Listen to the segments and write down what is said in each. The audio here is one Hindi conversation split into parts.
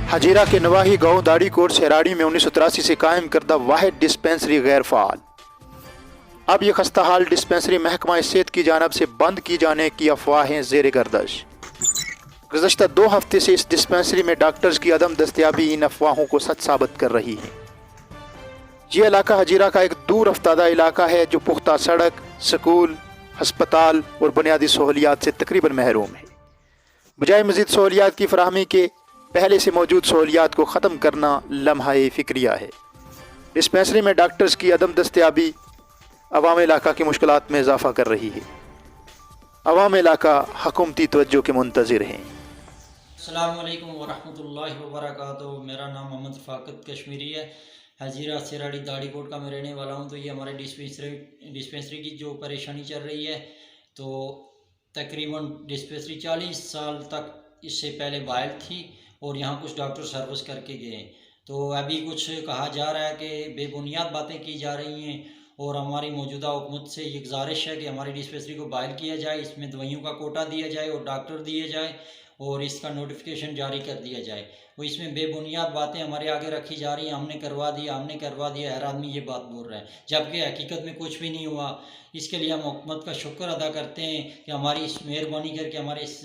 हजीरा के नवाही गांव दाड़ी कोट शहराड़ी में 1983 से कायम करदा वाहिद डिस्पेंसरी गैर फाल। अब यह खस्ता हाल डिस्पेंसरी महकमा सेहत की जानब से बंद की जाने की अफवाहें जेर गर्दश। गुज़श्ता 2 हफ्ते से इस डिस्पेंसरी में डॉक्टर्स की अदम दस्तयाबी इन अफवाहों को सच साबित कर रही है। यह इलाका हजीरा का एक दूर अफ्तादा इलाका है जो पुख्ता सड़क, स्कूल, हस्पताल और बुनियादी सहूलियात से तकरीबन महरूम है। बजाय मज़ीद सहूलियात की फराहमी के पहले से मौजूद सहूलियात को ख़त्म करना लम्हा-ए फ़िक्रिया है। डिस्पेंसरी में डॉक्टर्स की अदम दस्तयाबी अवाम इलाका की मुश्किलात में इजाफ़ा कर रही है। अवाम इलाका हुकूमती तवज्जो के मुंतज़िर हैं। अस्सलामु अलैकुम वरहमतुल्लाहि वबरकातुहू। मेरा नाम मोहम्मद रफ़ाकत कश्मीरी है। हजीरा सिराड़ी दाड़ी कोट का मैं रहने वाला हूँ। तो ये हमारे डिस्पेंसरी की जो परेशानी चल रही है, तो तकरीबन डिस्पेंसरी 40 साल तक इससे पहले वायल थी और यहाँ कुछ डॉक्टर सर्विस करके गए। तो अभी कुछ कहा जा रहा है कि बेबुनियाद बातें की जा रही हैं और हमारी मौजूदा हुकूमत से ये गुजारिश है कि हमारी डिस्पेंसरी को बहाल किया जाए, इसमें दवाइयों का कोटा दिया जाए और डॉक्टर दिए जाए और इसका नोटिफिकेशन जारी कर दिया जाए। वो इसमें बेबुनियाद बातें हमारे आगे रखी जा रही हैं, हमने करवा दिया, हर आदमी ये बात बोल रहा है, जबकि हकीकत में कुछ भी नहीं हुआ। इसके लिए हम हुकूमत का शुक्र अदा करते हैं कि हमारी इस मेहरबानी करके हमारे इस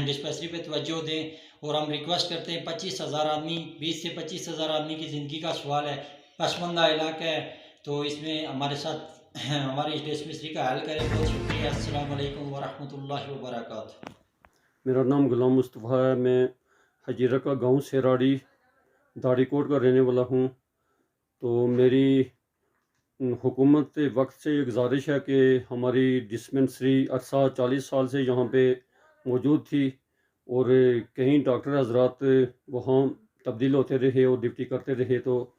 डिस्पेंसरी पे तवज्जो दें और हम रिक्वेस्ट करते हैं 25,000 आदमी 20 से 25,000 आदमी की ज़िंदगी का सवाल है, पसमंदा इलाका है, तो इसमें हमारे साथ हमारी इस डिस्पेंसरी का हल करें। बहुत शुक्रिया। अस्सलाम वालेकुम वरहमतुल्लाहि वबरकातुहू। मेरा नाम गुलाम मुस्तफ़ा है। मैं हजीरा का गांव सेराड़ी दाड़ी कोट का रहने वाला हूं। तो मेरी हुकूमत वक्त से ये गुजारिश है कि हमारी डिस्पेंसरी अरसा 40 साल से यहाँ पे मौजूद थी और कहीं डॉक्टर हजरात वहाँ तब्दील होते रहे और ड्यूटी करते रहे, तो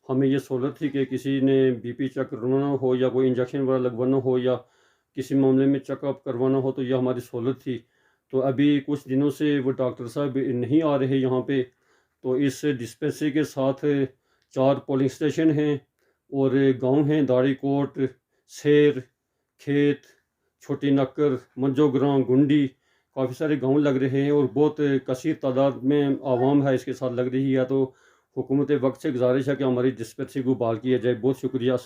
हमें ये सहूलत थी कि किसी ने बीपी चेक करवाना हो या कोई इंजेक्शन वगैरह लगवाना हो या किसी मामले में चेकअप करवाना हो, तो यह हमारी सहूलत थी। तो अभी कुछ दिनों से वो डॉक्टर साहब नहीं आ रहे यहाँ पे। तो इस डिस्पेंसरी के साथ 4 पोलिंग स्टेशन हैं और गांव हैं दाड़ी कोट, शेर, खेत, छोटी नक्कर, मंजोग्रां, गुंडी, काफ़ी सारे गांव लग रहे हैं और बहुत कसीर तादाद में आवाम है इसके साथ लग रही है। तो हुकूमत वक्त से गुजारिश है कि हमारी डिस्पेंसरी को बहाल किया जाए। बहुत शुक्रिया।